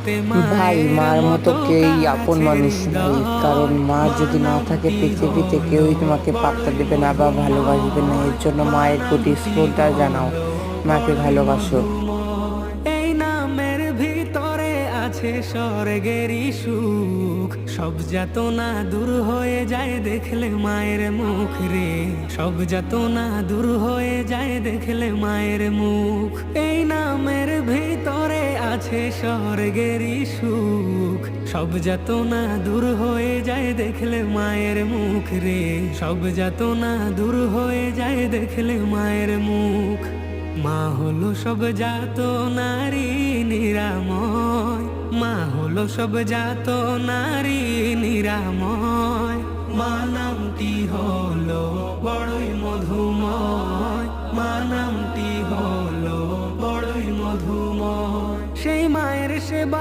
ভাই, মার মতো কেউই আপন মানুষ ভাই। কারণ মা যদি না থাকে পৃথিবীতে, কেউই তোমাকে পাত্তা দেবে না বা ভালোবাসবে না। এর জন্য মায়ের প্রতি শ্রদ্ধা জানাও, মাকে ভালোবাসো। এই নামের ভিতরে আছে স্বর্গেরই সুখ, সব যাতনা দূর হয়ে যায় দেখলে মায়ের মুখ রে, সব যাতনা দূর হয়ে যায় দেখলে মায়ের মুখ। এই নামের ভিতরে আছে স্বর্গেরই সুখ, সব যাতনা দূর হয়ে যায় দেখলে মায়ের মুখ রে, সব যাতনা দূর হয়ে যায় দেখলে মায়ের মুখ। মা হলো সব জাত নারী নিরাময়, মা হলো সব জাত নারী নিরাময়। মা নামটি হলো বড়ই মধুময়, মা নামটি হলো বড়ই মধুময়। সেই মায়ের সেবা